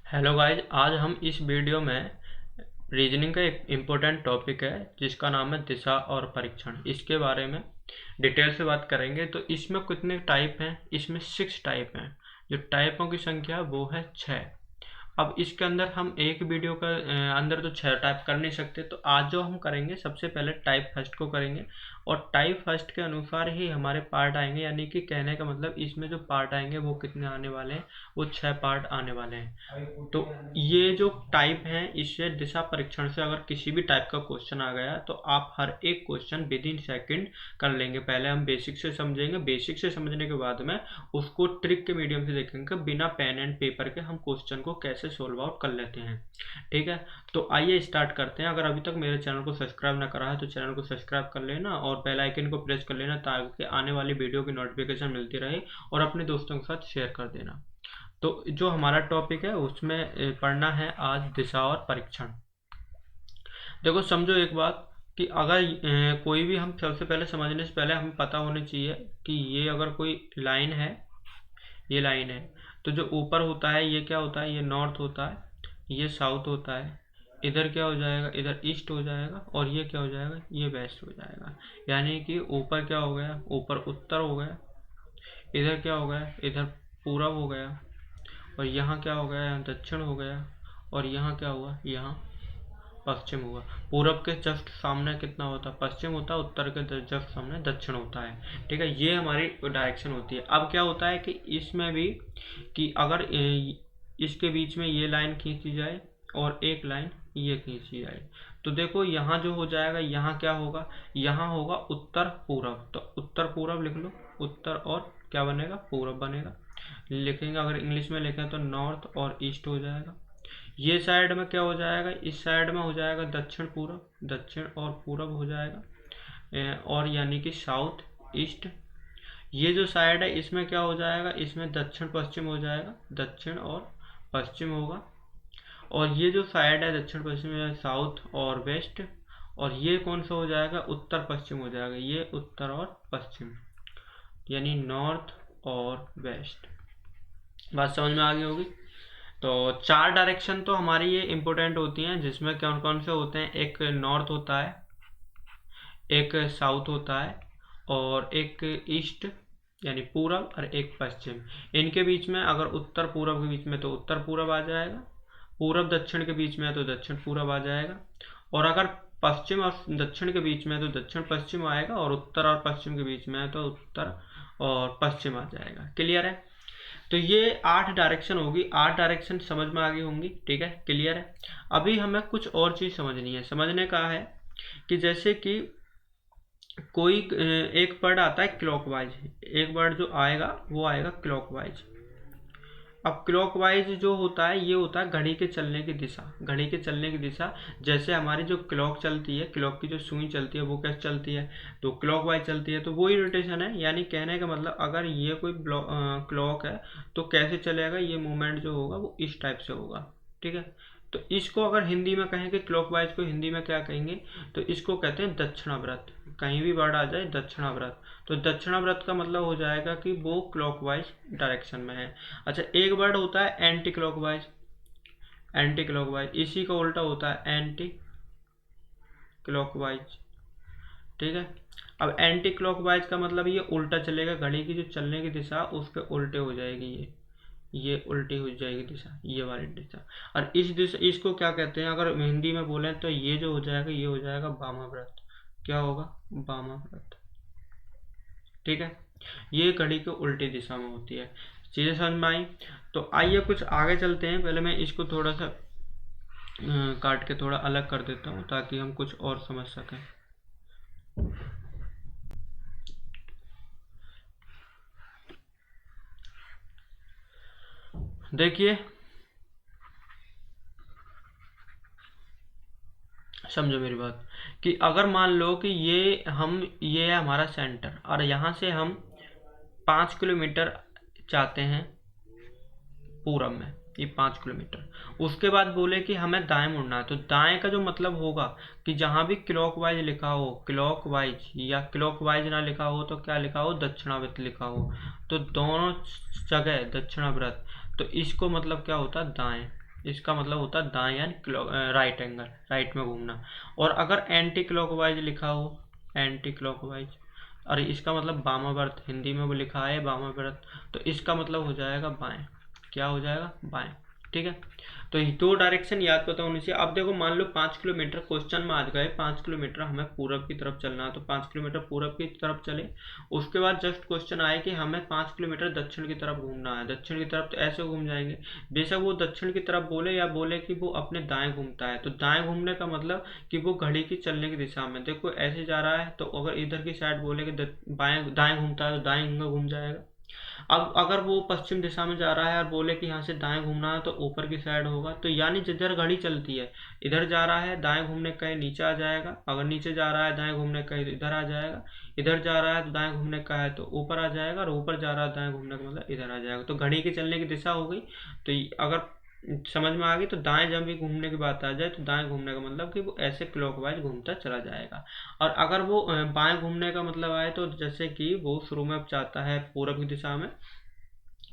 Hello guys, आज हम इस वीडियो में रीजनिंग का एक इम्पोर्टेंट टॉपिक है जिसका नाम है दिशा और परीक्षण। इसके बारे में डिटेल से बात करेंगे। तो इसमें कितने टाइप हैं? इसमें 6 टाइप हैं। जो टाइपों की संख्या वो है 6। अब इसके अंदर हम एक वीडियो का अंदर तो 6 टाइप कर नहीं सकते। तो आज जो हम करेंगे, सबसे पहले टाइप फर्स्ट को करेंगे और टाइप फर्स्ट के अनुसार ही हमारे पार्ट आएंगे। यानी कि कहने का मतलब इसमें जो पार्ट आएंगे वो कितने आने वाले हैं? वो 6 पार्ट आने वाले हैं। तो ये जो टाइप हैं, इससे दिशा परीक्षण से अगर किसी भी टाइप का क्वेश्चन आ गया तो आप हर एक क्वेश्चन विद इन सेकेंड कर लेंगे। पहले हम बेसिक से समझेंगे, बेसिक से समझने के बाद में उसको ट्रिक के मीडियम से देखेंगे, बिना पेन एंड पेपर के हम क्वेश्चन को कैसे सोल्व आउट कर लेते हैं। ठीक है, तो आइए स्टार्ट करते हैं। अगर अभी तक मेरे चैनल को सब्सक्राइब ना करा है तो चैनल को सब्सक्राइब कर लेना और बेल आइकन को प्रेस कर लेना ताकि आने वाली वीडियो की नोटिफिकेशन मिलती रहे और अपने दोस्तों के साथ शेयर कर देना। तो जो हमारा टॉपिक है उसमें पढ़ना है आज दिशा और परीक्षण। देखो, समझो एक बात कि अगर कोई भी, हम सबसे पहले समझने से पहले हमें पता होना चाहिए कि ये अगर कोई लाइन है, ये लाइन है, तो जो ऊपर होता है ये क्या होता है? ये नॉर्थ होता है, ये साउथ होता है, इधर क्या हो जाएगा? इधर ईस्ट हो जाएगा और ये क्या हो जाएगा? ये वेस्ट हो जाएगा। यानी कि ऊपर क्या हो गया? ऊपर उत्तर हो गया, इधर क्या हो गया? इधर पूरब हो गया, और यहाँ क्या हो गया? यहाँ दक्षिण हो गया, और यहाँ क्या हुआ? यहाँ पश्चिम हुआ। पूरब के जस्ट सामने कितना होता है? पश्चिम होता है। उत्तर के जस्ट सामने दक्षिण होता है। ठीक है, ये हमारी डायरेक्शन होती है। अब क्या होता है कि इसमें भी कि अगर इसके बीच में ये लाइन खींची जाए और एक लाइन ये खींची जाए, तो देखो यहाँ जो हो जाएगा, यहाँ क्या होगा? यहाँ होगा उत्तर पूरब। तो उत्तर पूरब लिख लो, उत्तर और क्या बनेगा? पूरब बनेगा। लिखेंगे, अगर इंग्लिश में लिखें तो नॉर्थ और ईस्ट हो जाएगा। ये साइड में क्या हो जाएगा? इस साइड में हो जाएगा दक्षिण पूरब, दक्षिण और पूरब हो जाएगा, और यानी कि साउथ ईस्ट। ये जो साइड है इसमें क्या हो जाएगा? इसमें दक्षिण पश्चिम हो जाएगा, दक्षिण और पश्चिम होगा। और ये जो साइड है दक्षिण पश्चिम है, साउथ और वेस्ट। और ये कौन सा हो जाएगा? उत्तर पश्चिम हो जाएगा। ये उत्तर और पश्चिम, यानी नॉर्थ और वेस्ट। बात समझ में आ गई होगी। तो 4 डायरेक्शन तो हमारी ये इम्पोर्टेंट होती हैं, जिसमें कौन कौन से होते हैं? एक नॉर्थ होता है, एक साउथ होता है, और एक ईस्ट यानी पूरब, और एक पश्चिम। इनके बीच में अगर उत्तर पूरब के बीच में तो उत्तर पूरब आ जाएगा, पूरब दक्षिण के बीच में है तो दक्षिण पूरब आ जाएगा, और अगर पश्चिम और दक्षिण के बीच में है तो दक्षिण पश्चिम आएगा, और उत्तर और पश्चिम के बीच में है तो उत्तर और पश्चिम आ जाएगा। क्लियर है? तो ये 8 डायरेक्शन होगी। 8 डायरेक्शन समझ में आ गई होंगी। ठीक है, क्लियर है। अभी हमें कुछ और चीज़ समझनी है। समझने का है कि जैसे कि कोई एक वर्ड आता है क्लॉकवाइज, एक वर्ड जो आएगा वो आएगा क्लॉकवाइज। अब क्लॉकवाइज जो होता है ये होता है घड़ी के चलने की दिशा। घड़ी के चलने की दिशा, जैसे हमारी जो क्लॉक चलती है, क्लॉक की जो सुई चलती है वो कैसे चलती है? तो क्लॉकवाइज चलती है। तो वही रोटेशन है। यानी कहने का मतलब अगर ये कोई क्लॉक है तो कैसे चलेगा? ये मूवमेंट जो होगा वो इस टाइप से होगा। ठीक है, तो इसको अगर हिंदी में कहेंगे, क्लॉकवाइज को हिंदी में क्या कहेंगे? तो इसको कहते हैं दक्षिणाव्रत। कहीं भी वर्ड आ जाए दक्षिणाव्रत, तो दक्षिणाव्रत का मतलब हो जाएगा कि वो क्लॉकवाइज डायरेक्शन में है। अच्छा, एक वर्ड होता है एंटी क्लॉकवाइज। एंटी क्लॉकवाइज इसी का उल्टा होता है एंटी क्लॉकवाइज। ठीक है, अब एंटी क्लॉकवाइज का मतलब ये उल्टा चलेगा। घड़ी की जो चलने की दिशा उसके उल्टे हो जाएगी, ये उल्टी हो जाएगी दिशा, ये वाली दिशा। और इस दिशा, इसको क्या कहते हैं? अगर हिंदी में बोले तो ये जो हो जाएगा ये हो जाएगा वामाव्रत। क्या होगा? वामाव्रत। ठीक है, ये घड़ी के उल्टी दिशा में होती है। चीज़ें समझ में आई? तो आइए कुछ आगे चलते हैं। पहले मैं इसको थोड़ा सा काट के थोड़ा अलग कर देता हूँ ताकि हम कुछ और समझ सकें। देखिए, समझो मेरी बात कि अगर मान लो कि ये है हमारा सेंटर, और यहाँ से हम 5 किलोमीटर चाहते हैं पूरब में, ये 5 किलोमीटर। उसके बाद बोले कि हमें दाएं मुड़ना है, तो दाएं का जो मतलब होगा कि जहाँ भी क्लॉकवाइज लिखा हो, क्लॉकवाइज, या क्लॉकवाइज ना लिखा हो तो क्या लिखा हो? दक्षिणाव्रत लिखा हो। तो दोनों जगह दक्षिणाव्रत, तो इसको मतलब क्या होता है? दाएं। इसका मतलब होता है दाएं यानी राइट एंगल, राइट में घूमना। और अगर एंटी क्लॉकवाइज लिखा हो, एंटी क्लॉकवाइज, और इसका मतलब वामावर्त, हिंदी में वो लिखा है वामावर्त, तो इसका मतलब हो जाएगा बाएं। क्या हो जाएगा? बाएं। ठीक है, तो ये दो डायरेक्शन याद पता होनी चाहिए। अब देखो मान लो 5 किलोमीटर क्वेश्चन में आज गए, 5 किलोमीटर हमें पूरब की तरफ चलना है, तो 5 किलोमीटर पूरब की तरफ चले। उसके बाद जस्ट क्वेश्चन आए कि हमें 5 किलोमीटर दक्षिण की तरफ घूमना है, दक्षिण की तरफ, तो ऐसे घूम जाएंगे। बेशक वो दक्षिण की तरफ बोले या बोले कि वो अपने दाएं घूमता है, तो दाएं घूमने का मतलब कि वो घड़ी की चलने की दिशा में, देखो ऐसे जा रहा है, तो अगर इधर की साइड बोले कि बाएं दाएं घूमता है, तो दाएं घूम जाएगा। अब अगर वो पश्चिम दिशा में जा रहा है और बोले कि यहाँ से दाएं घूमना है, तो ऊपर की साइड होगा। तो यानी जिधर घड़ी चलती है, इधर जा रहा है दाएं घूमने का है, नीचे आ जाएगा। अगर नीचे जा रहा है दाएं घूमने का है, तो इधर आ जाएगा। इधर जा रहा है तो दाएं घूमने का है, तो ऊपर आ जाएगा। और ऊपर जा रहा है दाएं घूमने का मतलब इधर आ जाएगा। तो घड़ी की चलने की दिशा हो गई। तो अगर समझ में आ गई, तो दाएं जब भी घूमने की बात आ जाए, तो दाएं घूमने का मतलब कि वो ऐसे क्लॉकवाइज घूमता चला जाएगा। और अगर वो बाएं घूमने का मतलब आए, तो जैसे कि वो शुरू में जाता है पूरब की दिशा में,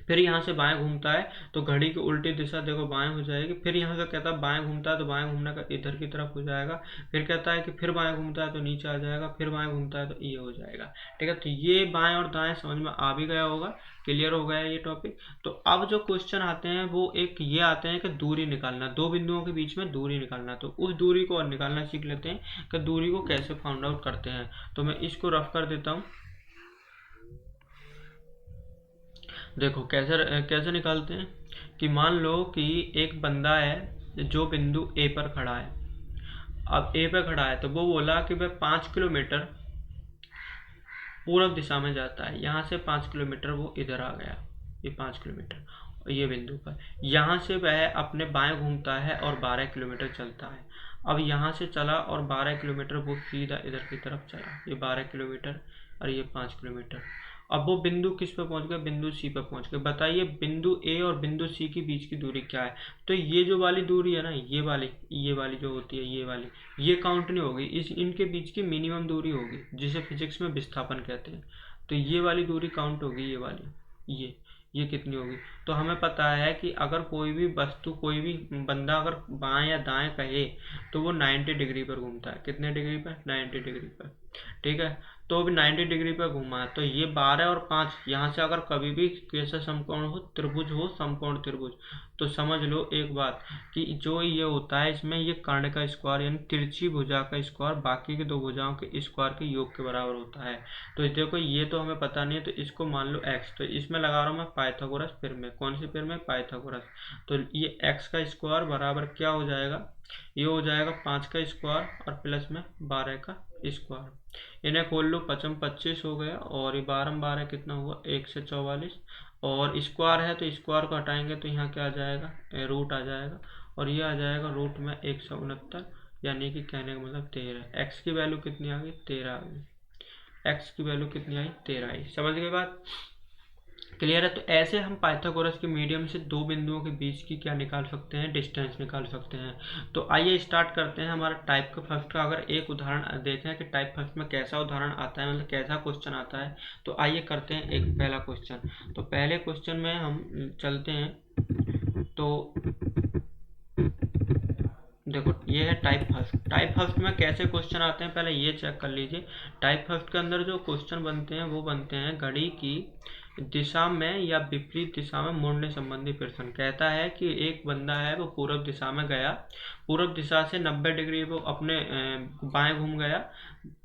फिर यहाँ से बाएं घूमता है, तो घड़ी की उल्टी दिशा देखो बाएं हो जाएगी। फिर यहाँ से कहता है बाएं घूमता है, तो बाएं घूमने का इधर की तरफ हो जाएगा। फिर कहता है कि फिर बाएं घूमता है, तो नीचे आ जाएगा। फिर बाएं घूमता है, तो ये हो जाएगा। ठीक है, तो ये बाएं और दाएं समझ में आ भी गया होगा, क्लियर हो गया ये टॉपिक। तो अब जो क्वेश्चन आते हैं वो एक ये आते हैं कि दूरी निकालना, दो बिंदुओं के बीच में दूरी निकालना। तो उस दूरी को और निकालना सीख लेते हैं कि दूरी को कैसे फाइंड आउट करते हैं। तो मैं इसको रफ कर देता हूँ। देखो कैसे कैसे निकालते हैं कि मान लो कि एक बंदा है जो बिंदु ए पर खड़ा है। अब ए पर खड़ा है, तो वो बोला कि वह 5 किलोमीटर पूर्व दिशा में जाता है। यहाँ से 5 किलोमीटर वो इधर आ गया, ये 5 किलोमीटर ये बिंदु पर। यहाँ से वह अपने बाएं घूमता है और 12 किलोमीटर चलता है। अब यहाँ से चला और 12 किलोमीटर वो सीधा इधर की तरफ चला, ये 12 किलोमीटर और ये 5 किलोमीटर। अब वो बिंदु किस पे पहुंच गया? बिंदु सी पे पहुंच गए। बताइए बिंदु ए और बिंदु सी के बीच की दूरी क्या है? तो ये जो वाली दूरी है ना, ये वाली जो होती है, ये वाली, ये काउंट नहीं होगी। इस इनके बीच की मिनिमम दूरी होगी, जिसे फिजिक्स में विस्थापन कहते हैं। तो ये वाली दूरी काउंट होगी, ये वाली, ये कितनी होगी? तो हमें पता है कि अगर कोई भी वस्तु, कोई भी बंदा अगर बाएं या दाएं कहे, तो वो 90 डिग्री पर घूमता है। कितने डिग्री पर? 90 डिग्री पर। ठीक है, तो अभी 90 डिग्री पर घूमा है, तो ये 12 और 5, यहाँ से अगर कभी भी कैसा समकोण हो, त्रिभुज हो, समकोण त्रिभुज, तो समझ लो एक बात कि जो ये होता है, इसमें ये कर्ण का स्क्वायर यानी तिरछी भुजा का स्क्वायर बाकी की दो भुजाओं के स्क्वायर के योग के बराबर होता है। तो देखो ये तो हमें पता नहीं है, तो इसको मान लो x। तो इसमें लगा रहा हूँ मैं पाइथागोरस पिर में। कौन सी पिर में? पाइथागोरस। तो ये x का स्क्वायर बराबर क्या हो जाएगा? ये हो जाएगा 5 का स्क्वायर और प्लस में 12 का स्क्वायर। इन्हें खोल लो, 5 25 हो गया, और ये 12 12 कितना हुआ? 144। और स्क्वायर है तो स्क्वायर को हटाएंगे, तो यहाँ क्या आ जाएगा? रूट आ जाएगा। और ये आ जाएगा रूट में 169, यानी कि कहने का मतलब 13। एक्स की वैल्यू कितनी आ गई? 13 आ गई। एक्स की वैल्यू कितनी आई? 13 आई। समझ गए बात? क्लियर है? तो ऐसे हम पाइथागोरस के मीडियम से दो बिंदुओं के बीच की क्या निकाल सकते हैं? डिस्टेंस निकाल सकते हैं। तो आइए स्टार्ट करते हैं हमारा टाइप का फर्स्ट का। अगर एक उदाहरण देखें कि टाइप फर्स्ट में कैसा उदाहरण आता है, मतलब कैसा क्वेश्चन आता है, तो आइए करते हैं एक पहला क्वेश्चन। तो पहले क्वेश्चन में हम चलते हैं। तो देखो ये है टाइप फर्स्ट। टाइप फर्स्ट में कैसे क्वेश्चन आते हैं पहले ये चेक कर लीजिए। टाइप फर्स्ट के अंदर जो क्वेश्चन बनते हैं वो बनते हैं घड़ी की दिशा में या विपरीत दिशा में मुड़ने संबंधी प्रश्न। कहता है कि एक बंदा है वो पूर्व दिशा में गया, पूर्व दिशा से 90 डिग्री वो अपने बाएं घूम गया,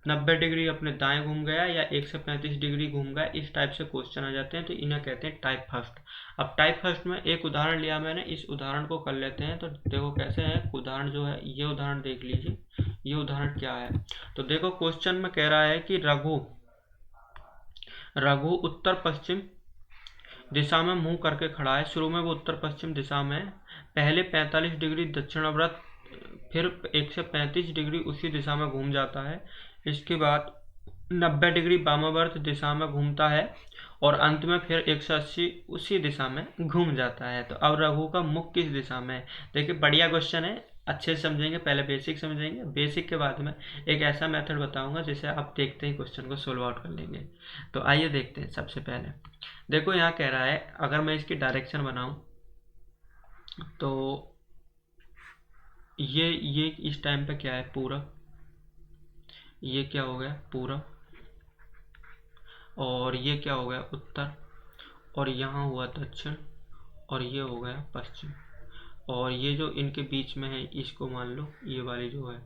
90 डिग्री अपने दाएं घूम गया, या 135 डिग्री घूम गया। इस टाइप से क्वेश्चन आ जाते हैं, तो इन्हें कहते हैं टाइप फर्स्ट। अब टाइप फर्स्ट में एक उदाहरण लिया मैंने, इस उदाहरण को कर लेते हैं। तो देखो कैसे है उदाहरण, जो है ये उदाहरण देख लीजिए। ये उदाहरण क्या है? तो देखो क्वेश्चन में कह रहा है कि रघु उत्तर पश्चिम दिशा में मुंह करके खड़ा है। शुरू में वो उत्तर पश्चिम दिशा में पहले 45 डिग्री दक्षिणावर्त, फिर 135 डिग्री उसी दिशा में घूम जाता है। इसके बाद 90 डिग्री वामावर्त दिशा में घूमता है, और अंत में फिर 180 उसी दिशा में घूम जाता है। तो अब रघु का मुख किस दिशा में है? देखिए बढ़िया क्वेश्चन है, अच्छे से समझेंगे। पहले बेसिक समझेंगे, बेसिक के बाद में एक ऐसा मेथड बताऊंगा जिसे आप देखते ही क्वेश्चन को सोल्व आउट कर लेंगे। तो आइए देखते हैं। सबसे पहले देखो यहाँ कह रहा है, अगर मैं इसकी डायरेक्शन बनाऊं, तो ये इस टाइम पे क्या है, पूरब, ये क्या हो गया पूरब, और ये क्या हो गया उत्तर, और यहाँ हुआ दक्षिण, और ये हो गया पश्चिम। और ये जो इनके बीच में है इसको मान लो ये वाली जो है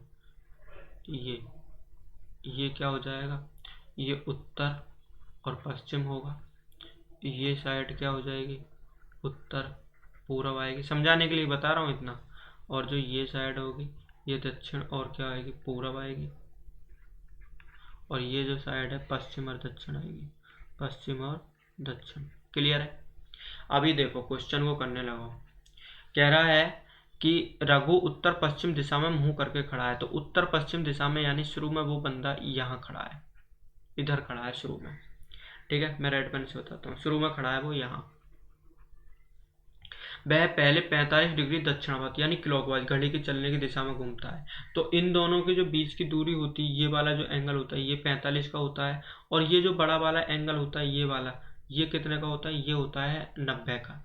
ये क्या हो जाएगा, ये उत्तर और पश्चिम होगा। ये साइड क्या हो जाएगी, उत्तर पूरब आएगी, समझाने के लिए बता रहा हूँ इतना। और जो ये साइड होगी ये दक्षिण और क्या आएगी, पूरब आएगी। और ये जो साइड है पश्चिम और दक्षिण आएगी, पश्चिम और दक्षिण। क्लियर है। अभी देखो क्वेश्चन को करने लगो। कह रहा है कि रघु उत्तर पश्चिम दिशा में मुंह करके खड़ा है। तो उत्तर पश्चिम दिशा में यानी शुरू में वो बंदा यहाँ खड़ा है, इधर खड़ा है शुरू में। ठीक है, मैं रेड पेन से बताता हूँ। शुरू में खड़ा है वो यहाँ। वह पहले 45 डिग्री दक्षिणावर्त यानी क्लॉकवाइज घड़ी के चलने की दिशा में घूमता है। तो इन दोनों के जो बीच की दूरी होती है, ये वाला जो एंगल होता है ये 45 का होता है, और ये जो बड़ा वाला एंगल होता है ये वाला, ये कितने का होता है, ये होता है 90 का।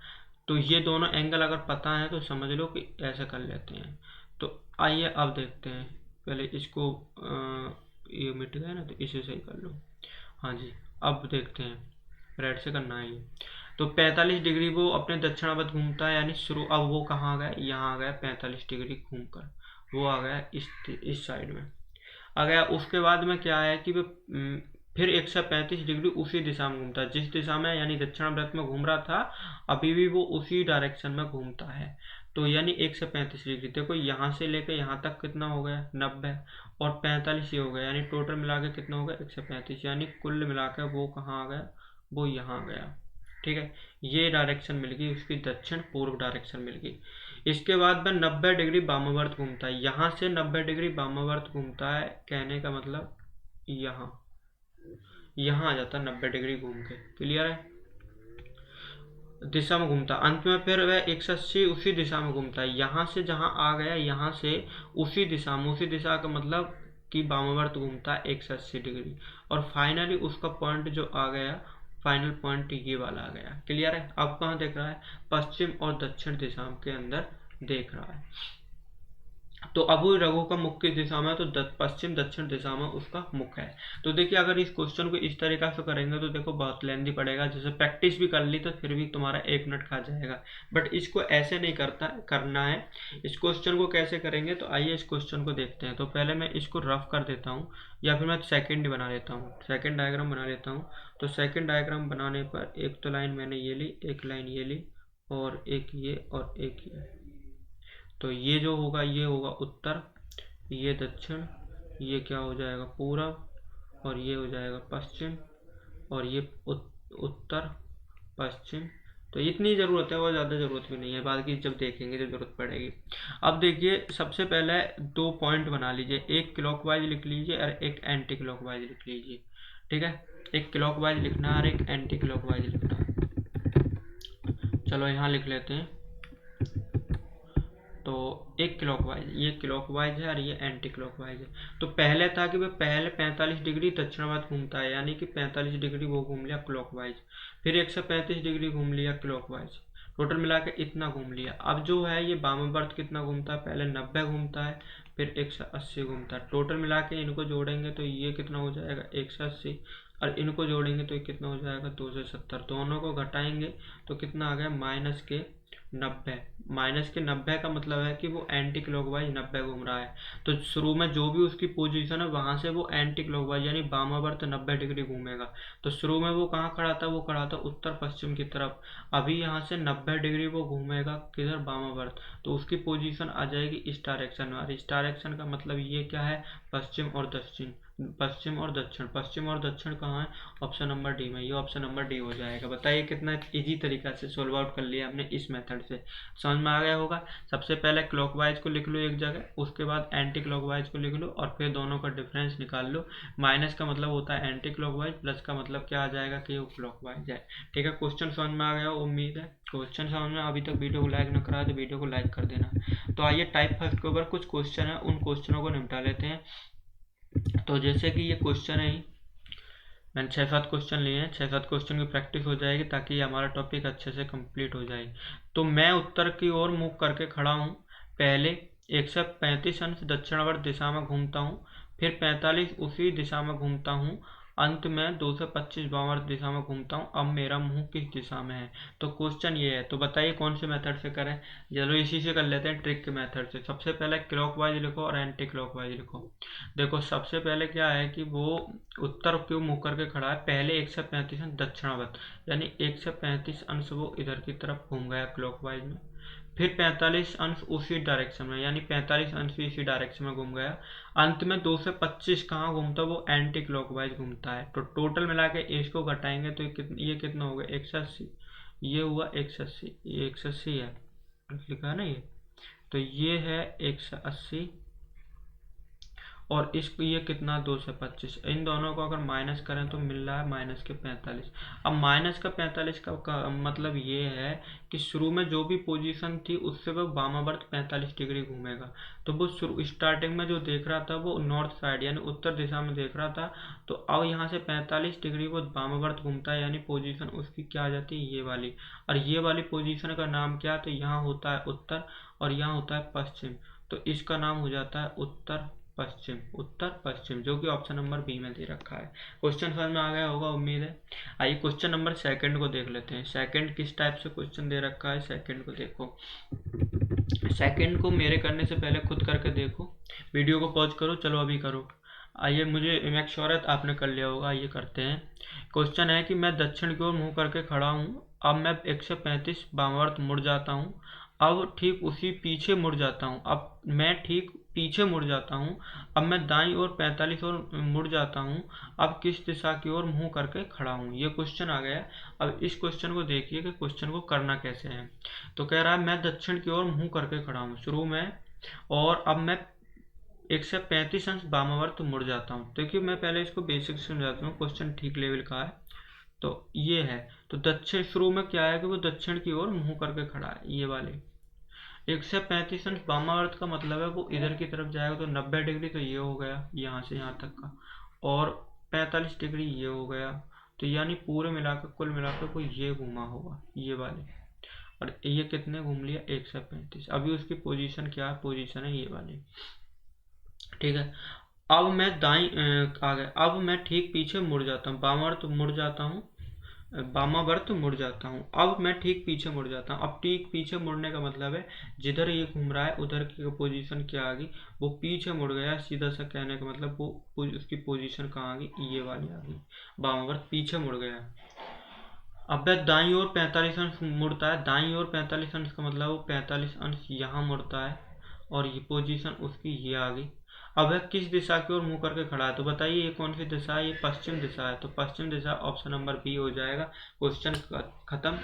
तो ये दोनों एंगल अगर पता है तो समझ लो कि ऐसे कर लेते हैं। तो आइए अब देखते हैं। पहले इसको ये मिट गया ना, तो इसे सही कर लो। हाँ जी, अब देखते हैं, रेड से करना है ये। तो 45 डिग्री वो अपने दक्षिणावर्त घूमता है यानी शुरू। अब वो कहाँ आ गया, यहाँ आ गया 45 डिग्री घूमकर, वो आ गया इस साइड में आ गया। उसके बाद में क्या है कि वो फिर 135 डिग्री उसी दिशा में घूमता है, जिस दिशा में यानी दक्षिणावर्त में घूम रहा था अभी भी वो उसी डायरेक्शन में घूमता है। तो यानी 135 डिग्री, देखो यहाँ से लेकर यहाँ तक कितना हो गया 90, और 45 ये हो गया, यानी टोटल मिला के कितना हो गया 135, यानी कुल मिला के वो कहाँ आ गया, वो यहाँ आ गया। ठीक है, ये डायरेक्शन मिल गई उसकी, दक्षिण पूर्व डायरेक्शन मिल गई। इसके बाद में 90 डिग्री वामावर्त घूमता है, यहाँ से 90 डिग्री वामावर्त घूमता है, कहने का मतलब यहाँ यहाँ आ जाता है 90 डिग्री घूम के। क्लियर है, दिशा में घूमता। अंत में फिर वह 180 उसी दिशा में घूमता है, यहाँ से जहाँ आ गया यहाँ से उसी दिशा में, उसी दिशा का मतलब कि वामावर्त घूमता है 180 डिग्री, और फाइनली उसका पॉइंट जो आ गया, फाइनल पॉइंट ये वाला आ गया। क्लियर है। अब कहाँ देख रहा है, पश्चिम और दक्षिण दिशा के अंदर देख रहा है। तो अब रघु का मुख किस दिशा में है, तो पश्चिम दक्षिण दिशा में उसका मुख है। तो देखिए अगर इस क्वेश्चन को इस तरीका से करेंगे तो देखो बहुत लेंदी पड़ेगा, जैसे प्रैक्टिस भी कर ली तो फिर भी तुम्हारा 1 मिनट खा जाएगा, बट इसको ऐसे नहीं करना है। इस क्वेश्चन को कैसे करेंगे, तो आइए इस क्वेश्चन को देखते हैं। तो पहले मैं इसको रफ कर देता हूँ, या फिर मैं सेकेंड बना लेता हूँ, सेकेंड डायग्राम बना लेता हूँ। तो सेकेंड डायग्राम बनाने पर एक तो लाइन मैंने ये ली, एक लाइन ये ली, और एक ये, और एक ये। तो ये जो होगा ये होगा उत्तर, ये दक्षिण, ये क्या हो जाएगा पूरब, और ये हो जाएगा पश्चिम, और ये उत्तर पश्चिम। तो इतनी ज़रूरत है, और ज़्यादा ज़रूरत भी नहीं है, बाकी जब देखेंगे जब ज़रूरत पड़ेगी। अब देखिए सबसे पहले 2 पॉइंट बना लीजिए, एक क्लॉकवाइज लिख लीजिए और एक एंटी क्लॉकवाइज लिख लीजिए। ठीक है, एक क्लॉकवाइज लिखना है और एक एंटी क्लॉकवाइज लिखना है। चलो यहाँ लिख लेते हैं। तो एक क्लॉकवाइज, ये क्लॉकवाइज है और ये एंटी क्लॉकवाइज है। तो पहले था कि वह पहले 45 डिग्री दक्षिणावर्त घूमता है, यानी कि 45 डिग्री वो घूम लिया क्लॉकवाइज, फिर 135 डिग्री घूम लिया क्लॉकवाइज, टोटल मिला के इतना घूम लिया। अब जो है ये वामावर्त कितना घूमता है, पहले 90 घूमता है, फिर 180 घूमता है। टोटल मिला के इनको जोड़ेंगे तो ये कितना हो जाएगा 180, और इनको जोड़ेंगे तो ये कितना हो जाएगा 270। दोनों को घटाएंगे तो कितना आ गया -90। माइनस के 90 का मतलब है कि वो एंटी क्लॉकवाइज 90 घूम रहा है। तो शुरू में जो भी उसकी पोजीशन है वहां से वो एंटी क्लॉकवाइज यानी वामावर्त 90 डिग्री घूमेगा। तो शुरू में वो कहाँ खड़ा था, वो खड़ा था उत्तर पश्चिम की तरफ। अभी यहाँ से 90 डिग्री वो घूमेगा किधर, वामावर्त, तो उसकी पोजीशन आ जाएगी इस डायरेक्शन में। और इस डायरेक्शन का मतलब ये क्या है, पश्चिम और दक्षिण, पश्चिम और दक्षिण। पश्चिम और दक्षिण कहाँ है, ऑप्शन नंबर डी में, ये ऑप्शन नंबर डी हो जाएगा। बताइए कितना इजी तरीका से सोल्व आउट कर लिया हमने इस मेथड से, समझ में आ गया होगा। सबसे पहले क्लॉकवाइज को लिख लो एक जगह, उसके बाद एंटी क्लॉकवाइज को लिख लो, और फिर दोनों का डिफरेंस निकाल लो। माइनस का मतलब होता है एंटी क्लॉकवाइज, प्लस का मतलब क्या आ जाएगा कि वो क्लॉकवाइज है। ठीक है, क्वेश्चन समझ में आ गया, उम्मीद है। क्वेश्चन समझ में अभी तक वीडियो को लाइक न करा तो वीडियो को लाइक कर देना। तो आइए टाइप फर्स्ट के ऊपर कुछ क्वेश्चन है, उन क्वेश्चनों को निपटा लेते हैं। तो जैसे कि ये क्वेश्चन है, मैंने 6-7 क्वेश्चन लिए हैं, 6-7 क्वेश्चन की प्रैक्टिस हो जाएगी ताकि हमारा टॉपिक अच्छे से कंप्लीट हो जाए। तो मैं उत्तर की ओर मुख करके खड़ा हूँ, पहले 135 अंश दक्षिणावर्त दिशा में घूमता हूँ, फिर 45 उसी दिशा में घूमता हूँ, अंत में 225 वामावर्त दिशा में घूमता हूँ। अब मेरा मुंह किस दिशा में है? तो क्वेश्चन ये है, तो बताइए कौन से मेथड से करें। चलो इसी से कर लेते हैं, ट्रिक के मेथड से। सबसे पहले क्लॉकवाइज लिखो और एंटी क्लॉकवाइज लिखो। देखो सबसे पहले क्या है कि वो उत्तर क्यों मुँह करके खड़ा है, पहले 135 अंश दक्षिणावर्त, यानी 135 अंश वो इधर की तरफ घूम गया क्लॉकवाइज में, फिर 45 अंश उसी डायरेक्शन में, यानी 45 अंश भी इसी डायरेक्शन में घूम गया। अंत में 2 से 25 कहाँ घूमता है? वो एंटी क्लॉकवाइज घूमता है। तो टोटल मिला के इसको घटाएंगे तो ये कितना हो गया? 180। ये हुआ 180, ये 180 है, लिखा है ना ये। तो ये है 180 और इसको ये कितना? 225। इन दोनों को अगर माइनस करें तो मिल रहा है माइनस के 45। अब माइनस का 45 का मतलब ये है कि शुरू में जो भी पोजीशन थी उससे वो वामावर्त 45 डिग्री घूमेगा। तो वो शुरू स्टार्टिंग में जो देख रहा था वो नॉर्थ साइड यानी उत्तर दिशा में देख रहा था, तो अब यहाँ से 45 डिग्री वो वामावर्त घूमता है, यानी पोजीशन उसकी क्या आ जाती है? ये वाली। और ये वाली पोजीशन का नाम क्या? तो यहाँ होता है उत्तर और यहाँ होता है पश्चिम, तो इसका नाम हो जाता है उत्तर पश्चिम। उत्तर पश्चिम, जो कि ऑप्शन नंबर बी में दे रखा है। क्वेश्चन समझ में आ गया होगा उम्मीद है। आइए क्वेश्चन नंबर सेकंड को देख लेते हैं। सेकंड किस टाइप से क्वेश्चन दे रखा है, सेकंड को देखो। सेकंड को मेरे करने से पहले खुद करके देखो, वीडियो को पॉज करो, चलो अभी करो। आइए, मुझे मेक श्योर है आपने कर लिया होगा। आइए करते हैं। क्वेश्चन है कि मैं दक्षिण की ओर मुंह करके खड़ा हूँ, अब मैं 135 वामावर्त मुड़ जाता हूँ, अब ठीक उसी पीछे मुड़ जाता हूँ, अब मैं ठीक पीछे मुड़ जाता हूँ, अब मैं दाईं ओर 45 ओर मुड़ जाता हूँ, अब किस दिशा की ओर मुंह करके खड़ा हूँ? ये क्वेश्चन आ गया। अब इस क्वेश्चन को देखिए कि क्वेश्चन को करना कैसे है। तो कह रहा है मैं दक्षिण की ओर मुंह करके खड़ा हूँ शुरू में, और अब मैं 135 अंश वामावर्त मुड़ जाता हूँ। देखिए मैं पहले इसको बेसिक समझाता हूँ, क्वेश्चन ठीक लेवल का है। तो ये है, तो दक्षिण शुरू में क्या है कि वो दक्षिण की ओर मुंह करके खड़ा है, ये वाले 135 अंश वामावर्त का मतलब है वो इधर की तरफ जाएगा, तो 90 डिग्री तो ये हो गया यहाँ से यहाँ तक का, और 45 डिग्री ये हो गया। तो यानी पूरे मिलाकर कुल मिलाकर कोई ये घूमा होगा, ये वाले, और ये कितने घूम लिया? 135। अभी उसकी पोजीशन क्या है? पोजीशन है ये वाली, ठीक है। अब मैं आ गया, अब मैं ठीक पीछे मुड़ जाता हूँ, वामावर्त मुड़ जाता हूँ, वामावर्त मुड़ जाता हूँ, अब मैं ठीक पीछे मुड़ जाता हूँ। अब ठीक पीछे मुड़ने का मतलब है जिधर ये घूम रहा है उधर की पोजीशन क्या आ गई? वो पीछे मुड़ गया। सीधा सा कहने का मतलब वो उसकी पोजीशन कहाँ आ गई? ये वाली आ गई, वामावर्त पीछे मुड़ गया। अब वह दाईं ओर 45 अंश मुड़ता है, दाईं ओर 45 अंश का मतलब वो 45 अंश यहाँ मुड़ता है, और ये पोजीशन उसकी ये आ गई। अब वह किस दिशा की ओर मुंह करके खड़ा है? तो बताइए ये कौन सी दिशा है? ये पश्चिम दिशा है, तो पश्चिम दिशा ऑप्शन नंबर बी हो जाएगा। क्वेश्चन खत्म।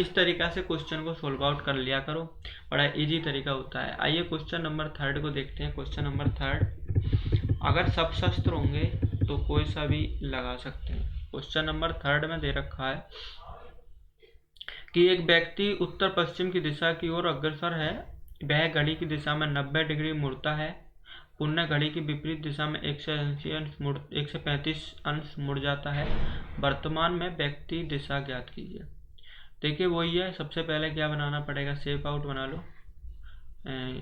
इस तरीका से क्वेश्चन को सोल्व आउट कर लिया करो, बड़ा इजी तरीका होता है। आइए क्वेश्चन नंबर थर्ड को देखते हैं। क्वेश्चन नंबर थर्ड, अगर सब शस्त्र होंगे तो कोई सा भी लगा सकते हैं। क्वेश्चन नंबर थर्ड में दे रखा है कि एक व्यक्ति उत्तर पश्चिम की दिशा की ओर अग्रसर है, वह घड़ी की दिशा में 90 डिग्री मुड़ता है, पुनः घड़ी की विपरीत दिशा में 135 अंश मुड़ जाता है। वर्तमान में व्यक्ति दिशा ज्ञात कीजिए। देखिए वही है, सबसे पहले क्या बनाना पड़ेगा? शेप आउट बना लो।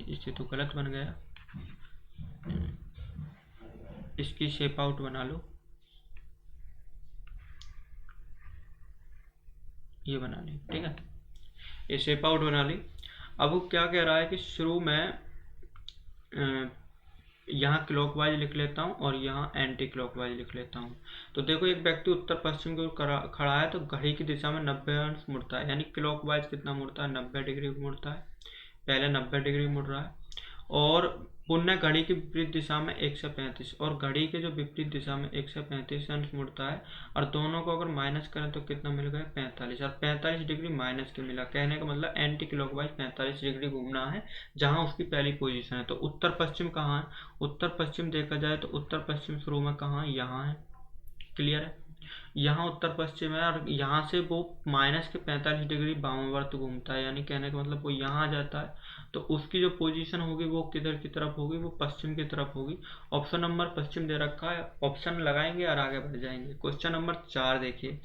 इससे तो गलत बन गया, इसकी शेप आउट बना लो, ये बना ली, ठीक है। ये शेप आउट बना ली। अब वो क्या कह रहा है कि शुरू में यहाँ क्लॉकवाइज लिख लेता हूँ और यहाँ एंटी क्लॉकवाइज लिख लेता हूँ। तो देखो एक व्यक्ति उत्तर पश्चिम की ओर खड़ा है, तो घड़ी की दिशा में 90 अंश मुड़ता है, यानी क्लॉकवाइज कितना मुड़ता है? 90 डिग्री मुड़ता है। पहले 90 डिग्री मुड़ रहा है, और पुनः घड़ी की विपरीत दिशा में 135, और घड़ी के जो विपरीत दिशा में 135 अंश मुड़ता है, और दोनों को अगर माइनस करें तो कितना मिल गया? 45, और 45 डिग्री माइनस के मिला। कहने का मतलब एंटी क्लॉकवाइज 45 डिग्री घूमना है जहां उसकी पहली पोजीशन है। तो उत्तर पश्चिम कहाँ है? उत्तर पश्चिम देखा जाए तो उत्तर पश्चिम शुरू में कहाँ है? यहाँ है, क्लियर है। यहाँ उत्तर पश्चिम है, और यहाँ से वो माइनस के 45 डिग्री वामावर्त घूमता है, यानी कहने का मतलब वो यहाँ आ जाता है। तो उसकी जो पोजीशन होगी वो किधर की तरफ होगी? वो पश्चिम की तरफ होगी। ऑप्शन नंबर पश्चिम दे रखा है, ऑप्शन लगाएंगे और आगे बढ़ जाएंगे। क्वेश्चन नंबर 4 देखिए,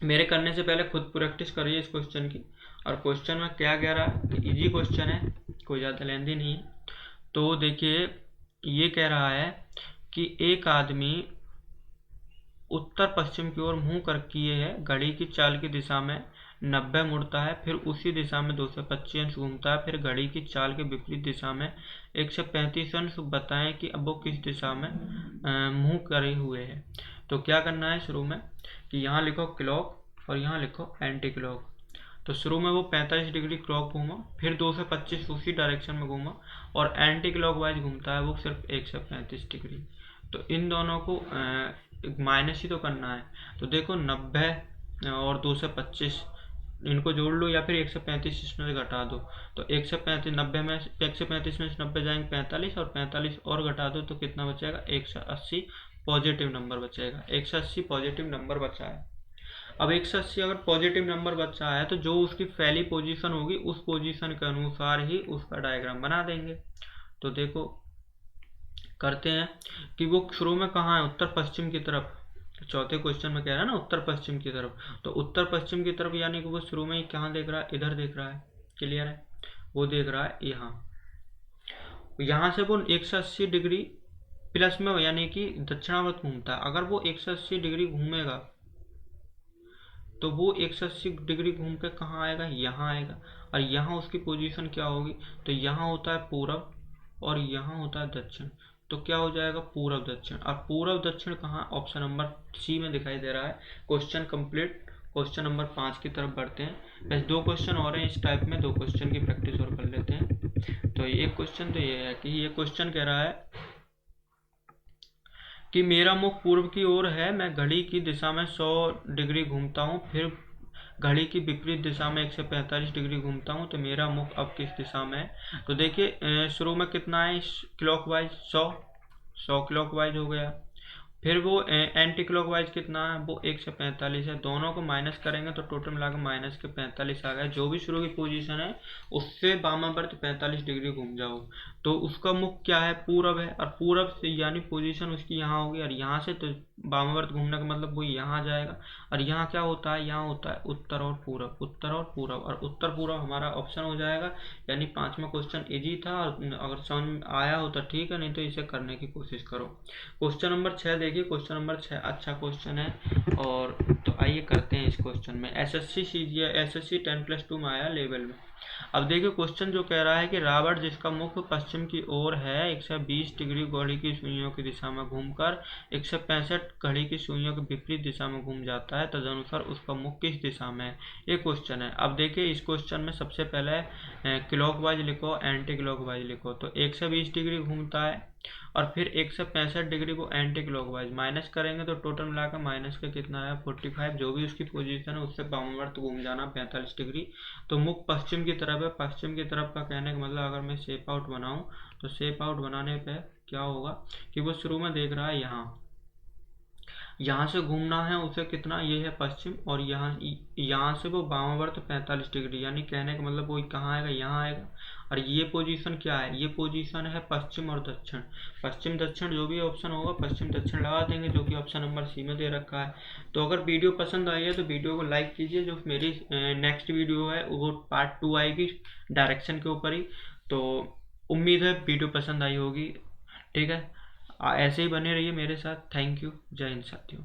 मेरे करने से पहले खुद प्रैक्टिस करिए इस क्वेश्चन की। और क्वेश्चन में क्या कह रहा है कि इजी क्वेश्चन है, कोई ज़्यादा लेंदी नहीं है। तो देखिए ये कह रहा है कि एक आदमी उत्तर पश्चिम की ओर मुंह कर किए है, घड़ी की चाल की दिशा में 90 मुड़ता है, फिर उसी दिशा में 225 अंश घूमता है, फिर घड़ी की चाल के विपरीत दिशा में 135 अंश। बताएं कि अब वो किस दिशा में मुंह करे हुए है। तो क्या करना है शुरू में कि यहाँ लिखो क्लॉक और यहाँ लिखो एंटी क्लॉक। तो शुरू में वो 45 डिग्री क्लॉक घूमा, फिर 225 उसी डायरेक्शन में घूमा, और एंटी क्लॉक वाइज घूमता है वो सिर्फ 135 डिग्री। तो इन दोनों को माइनस ही तो करना है। तो देखो 90 और 225 इनको जोड़ लो, या फिर 135 इसमें से घटा दो। तो 135 90 में 135 में से 90 जाएंगे 45, और 45 और घटा दो तो कितना बचेगा 180 पॉजिटिव नंबर बचेगा। 180 पॉजिटिव नंबर बचा है। अब 180 अगर पॉजिटिव नंबर बचा है तो जो उसकी पहली पोजीशन होगी उस पोजीशन के अनुसार ही उसका डायग्राम बना देंगे। तो देखो करते हैं कि वो शुरू में कहाँ है, उत्तर पश्चिम की तरफ। चौथे क्वेश्चन में कह रहा है ना उत्तर पश्चिम की तरफ, तो उत्तर पश्चिम की तरफ यानी कि वो शुरू में ही कहाँ देख रहा है, इधर देख रहा है। क्लियर है, वो देख रहा है यहाँ। यहाँ से वो 180 डिग्री प्लस में यानी कि दक्षिणावर्त घूमता है। अगर वो 180 डिग्री घूमेगा तो वो 180 डिग्री घूम के कहाँ आएगा, यहाँ आएगा। और यहाँ उसकी पोजीशन क्या होगी, तो यहाँ होता है पूरब और यहाँ होता है दक्षिण। तो क्या हो जाएगा पूरब दक्षिण। और पूरब दक्षिण कहाँ, ऑप्शन नंबर सी में दिखाई दे रहा है। Question complete. क्वेश्चन नंबर 5 की तरफ बढ़ते हैं। बस 2 क्वेश्चन और हैं इस टाइप में, 2 क्वेश्चन की प्रैक्टिस और कर लेते हैं। तो एक क्वेश्चन तो ये है कि ये क्वेश्चन कह रहा है कि मेरा मुख पूर्व की ओर है, मैं घड़ी की दिशा में 100 डिग्री घूमता हूँ, फिर घड़ी की विपरीत दिशा में 145 डिग्री घूमता हूँ, तो मेरा मुख अब किस दिशा में है। तो देखिए शुरू में कितना है क्लॉकवाइज 100 क्लॉकवाइज हो गया। फिर वो एंटी क्लॉकवाइज कितना है, वो 145 है। दोनों को माइनस करेंगे तो टोटल मिलाकर माइनस के 45 आ गया। जो भी शुरू की पोजीशन है उससे वामावर्त 45 डिग्री घूम जाओ। तो उसका मुख क्या है, पूरब है, और पूरब से यानी पोजीशन उसकी यहाँ होगी, और यहाँ से तो वामावर्त घूमने का मतलब वो यहाँ जाएगा। और यहाँ क्या होता है, यहाँ होता है उत्तर और पूरब, उत्तर और पूरब, और उत्तर पूरब हमारा ऑप्शन हो जाएगा। यानी 5वां क्वेश्चन इजी था, और अगर समझ में आया हो तो ठीक है, नहीं तो इसे करने की कोशिश करो। क्वेश्चन नंबर 6 देखिए। क्वेश्चन नंबर 6 अच्छा क्वेश्चन है, और तो आइए करते हैं इस क्वेश्चन में। एसएससी 10+2 में आया लेवल में। अब देखिए क्वेश्चन जो कह रहा है कि रावण जिसका मुख पश्चिम की ओर है 120 डिग्री घड़ी की सुइयों की दिशा में घूमकर 165 घड़ी की सुइयों के विपरीत दिशा में घूम जाता है, तदनुसार उसका मुख किस दिशा में है। ये क्वेश्चन है। अब देखिए इस क्वेश्चन में सबसे पहले क्लॉकवाइज लिखो, एंटी क्लॉकवाइज लिखो। तो 120 डिग्री घूमता है, और फिर 165 डिग्री को एंटी क्लॉकवाइज माइनस करेंगे तो टोटल मिलाकर माइनस का कितना आया 45। जो भी उसकी पोजीशन है उससे वामावर्त घूम जाना 45 डिग्री। तो मुख पश्चिम की तरफ है। पश्चिम की तरफ का कहने का मतलब अगर मैं शेप आउट बनाऊं तो शेप आउट बनाने पे क्या होगा कि वो शुरू में देख रहा है यहाँ से घूमना है उसे कितना, ये है पश्चिम, और यहाँ से वो वामावर्त 45 डिग्री, यानी कहने का मतलब वो कहाँ आएगा, यहाँ आएगा। और ये पोजीशन क्या है, ये पोजीशन है पश्चिम और दक्षिण। पश्चिम दक्षिण जो भी ऑप्शन होगा पश्चिम दक्षिण लगा देंगे, जो कि ऑप्शन नंबर सी में दे रखा है। तो अगर वीडियो पसंद आई है तो वीडियो को लाइक कीजिए। जो मेरी नेक्स्ट वीडियो है वो पार्ट 2 आएगी डायरेक्शन के ऊपर ही। तो उम्मीद है वीडियो पसंद आई होगी। ठीक है, ऐसे ही बने रहिए मेरे साथ। Thank you. जय हिंद साथियों।